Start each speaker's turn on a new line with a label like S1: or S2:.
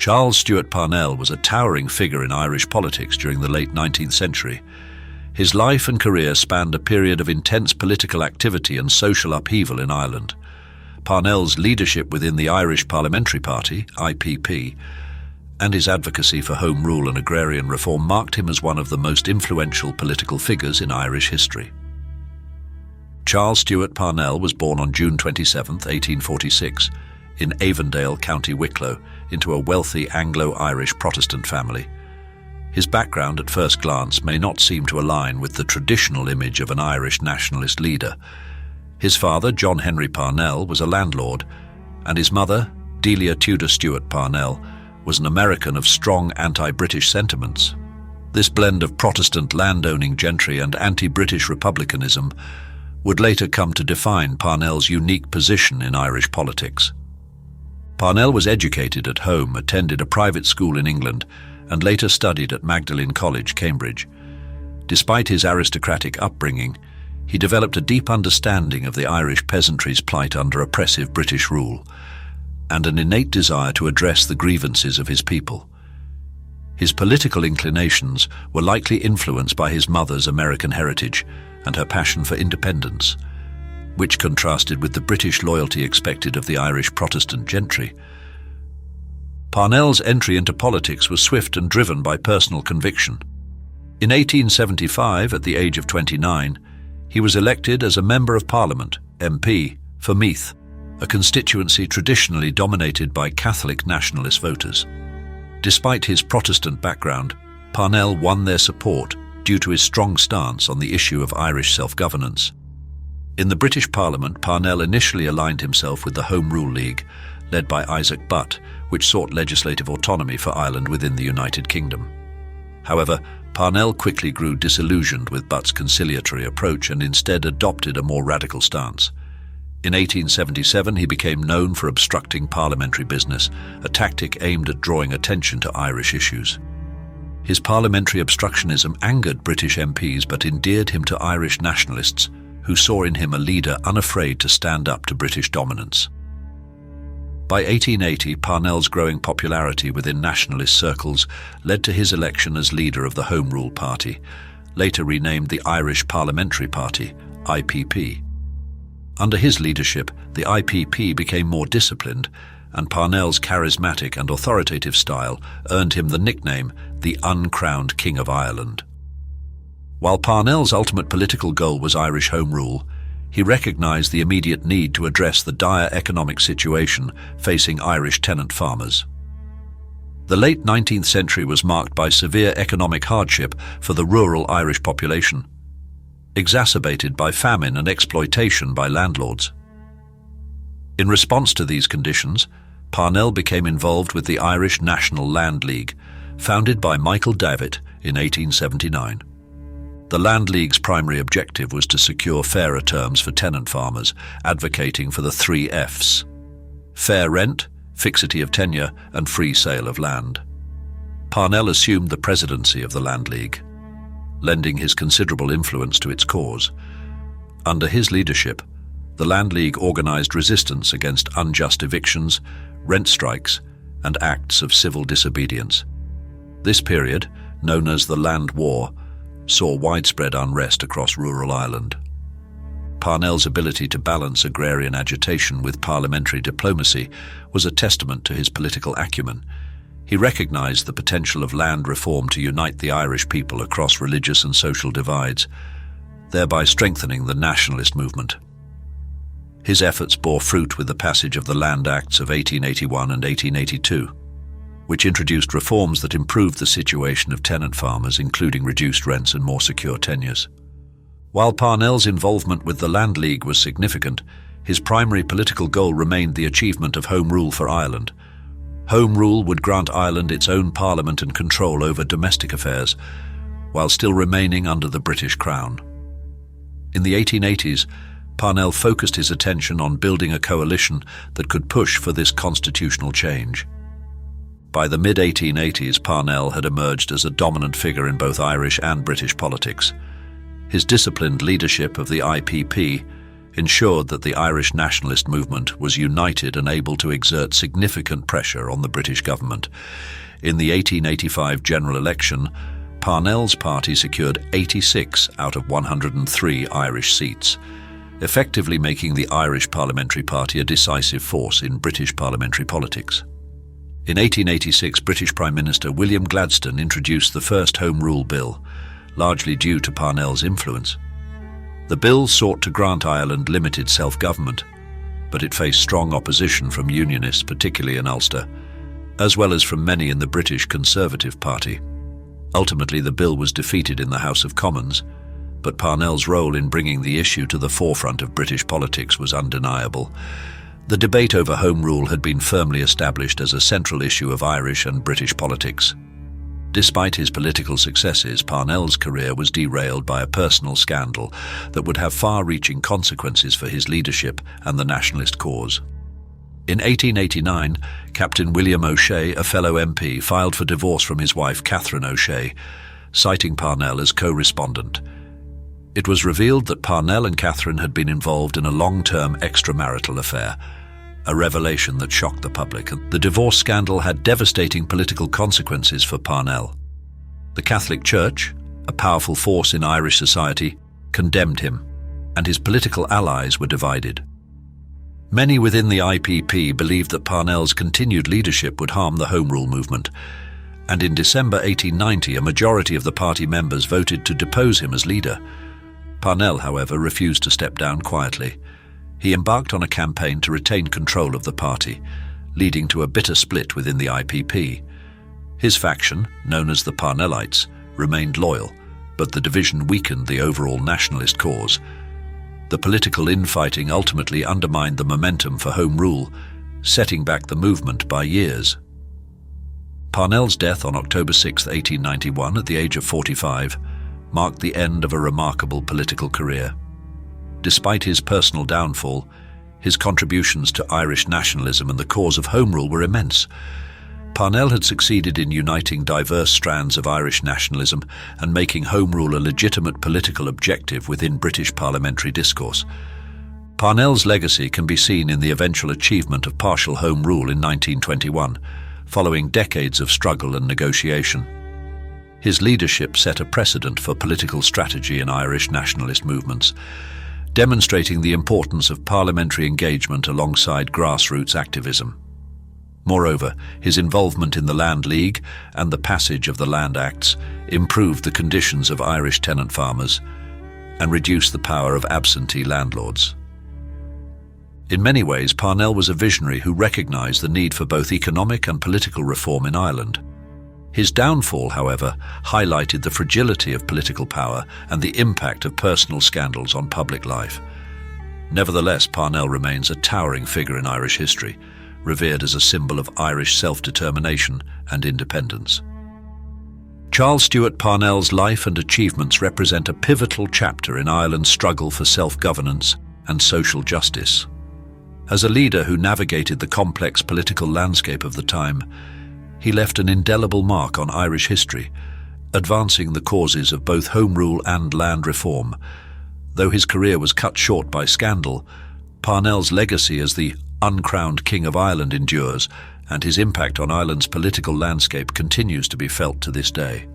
S1: Charles Stewart Parnell was a towering figure in Irish politics during the late 19th century. His life and career spanned a period of intense political activity and social upheaval in Ireland. Parnell's leadership within the Irish Parliamentary Party, IPP, and his advocacy for Home Rule and agrarian reform marked him as one of the most influential political figures in Irish history. Charles Stewart Parnell was born on June 27, 1846, in Avondale, County Wicklow, into a wealthy Anglo-Irish Protestant family. His background at first glance may not seem to align with the traditional image of an Irish nationalist leader. His father, John Henry Parnell, was a landlord, and his mother, Delia Tudor Stewart Parnell, was an American of strong anti-British sentiments. This blend of Protestant landowning gentry and anti-British republicanism would later come to define Parnell's unique position in Irish politics. Parnell was educated at home, attended a private school in England, and later studied at Magdalen College, Cambridge. Despite his aristocratic upbringing, he developed a deep understanding of the Irish peasantry's plight under oppressive British rule, and an innate desire to address the grievances of his people. His political inclinations were likely influenced by his mother's American heritage and her passion for independence, which contrasted with the British loyalty expected of the Irish Protestant gentry. Parnell's entry into politics was swift and driven by personal conviction. In 1875, at the age of 29, he was elected as a Member of Parliament, MP, for Meath, a constituency traditionally dominated by Catholic nationalist voters. Despite his Protestant background, Parnell won their support due to his strong stance on the issue of Irish self-governance. In the British Parliament, Parnell initially aligned himself with the Home Rule League, led by Isaac Butt, which sought legislative autonomy for Ireland within the United Kingdom. However, Parnell quickly grew disillusioned with Butt's conciliatory approach and instead adopted a more radical stance. In 1877, he became known for obstructing parliamentary business, a tactic aimed at drawing attention to Irish issues. His parliamentary obstructionism angered British MPs but endeared him to Irish nationalists, who saw in him a leader unafraid to stand up to British dominance. By 1880, Parnell's growing popularity within nationalist circles led to his election as leader of the Home Rule Party, later renamed the Irish Parliamentary Party, IPP. Under his leadership, the IPP became more disciplined, and Parnell's charismatic and authoritative style earned him the nickname the Uncrowned King of Ireland. While Parnell's ultimate political goal was Irish Home Rule, he recognized the immediate need to address the dire economic situation facing Irish tenant farmers. The late 19th century was marked by severe economic hardship for the rural Irish population, exacerbated by famine and exploitation by landlords. In response to these conditions, Parnell became involved with the Irish National Land League, founded by Michael Davitt in 1879. The Land League's primary objective was to secure fairer terms for tenant farmers, advocating for the 3 Fs: fair rent, fixity of tenure, and free sale of land. Parnell assumed the presidency of the Land League, lending his considerable influence to its cause. Under his leadership, the Land League organized resistance against unjust evictions, rent strikes, and acts of civil disobedience. This period, known as the Land War, saw widespread unrest across rural Ireland. Parnell's ability to balance agrarian agitation with parliamentary diplomacy was a testament to his political acumen. He recognized the potential of land reform to unite the Irish people across religious and social divides, thereby strengthening the nationalist movement. His efforts bore fruit with the passage of the Land Acts of 1881 and 1882, which introduced reforms that improved the situation of tenant farmers, including reduced rents and more secure tenures. While Parnell's involvement with the Land League was significant, his primary political goal remained the achievement of Home Rule for Ireland. Home Rule would grant Ireland its own parliament and control over domestic affairs, while still remaining under the British Crown. In the 1880s, Parnell focused his attention on building a coalition that could push for this constitutional change. By the mid-1880s, Parnell had emerged as a dominant figure in both Irish and British politics. His disciplined leadership of the IPP ensured that the Irish nationalist movement was united and able to exert significant pressure on the British government. In the 1885 general election, Parnell's party secured 86 out of 103 Irish seats, effectively making the Irish Parliamentary Party a decisive force in British parliamentary politics. In 1886, British Prime Minister William Gladstone introduced the first Home Rule Bill, largely due to Parnell's influence. The bill sought to grant Ireland limited self-government, but it faced strong opposition from Unionists, particularly in Ulster, as well as from many in the British Conservative Party. Ultimately, the bill was defeated in the House of Commons, but Parnell's role in bringing the issue to the forefront of British politics was undeniable. The debate over Home Rule had been firmly established as a central issue of Irish and British politics. Despite his political successes, Parnell's career was derailed by a personal scandal that would have far-reaching consequences for his leadership and the nationalist cause. In 1889, Captain William O'Shea, a fellow MP, filed for divorce from his wife Catherine O'Shea, citing Parnell as co-respondent. It was revealed that Parnell and Catherine had been involved in a long-term extramarital affair, a revelation that shocked the public. The divorce scandal had devastating political consequences for Parnell. The Catholic Church, a powerful force in Irish society, condemned him, and his political allies were divided. Many within the IPP believed that Parnell's continued leadership would harm the Home Rule movement, and in December 1890 a majority of the party members voted to depose him as leader. Parnell, however, refused to step down quietly. He embarked on a campaign to retain control of the party, leading to a bitter split within the IPP. His faction, known as the Parnellites, remained loyal, but the division weakened the overall nationalist cause. The political infighting ultimately undermined the momentum for Home Rule, setting back the movement by years. Parnell's death on October 6, 1891, at the age of 45, marked the end of a remarkable political career. Despite his personal downfall, his contributions to Irish nationalism and the cause of Home Rule were immense. Parnell had succeeded in uniting diverse strands of Irish nationalism and making Home Rule a legitimate political objective within British parliamentary discourse. Parnell's legacy can be seen in the eventual achievement of partial Home Rule in 1921, following decades of struggle and negotiation. His leadership set a precedent for political strategy in Irish nationalist movements, demonstrating the importance of parliamentary engagement alongside grassroots activism. Moreover, his involvement in the Land League and the passage of the Land Acts improved the conditions of Irish tenant farmers and reduced the power of absentee landlords. In many ways, Parnell was a visionary who recognized the need for both economic and political reform in Ireland. His downfall, however, highlighted the fragility of political power and the impact of personal scandals on public life. Nevertheless, Parnell remains a towering figure in Irish history, revered as a symbol of Irish self-determination and independence. Charles Stewart Parnell's life and achievements represent a pivotal chapter in Ireland's struggle for self-governance and social justice. As a leader who navigated the complex political landscape of the time, he left an indelible mark on Irish history, advancing the causes of both Home Rule and land reform. Though his career was cut short by scandal, Parnell's legacy as the uncrowned King of Ireland endures, and his impact on Ireland's political landscape continues to be felt to this day.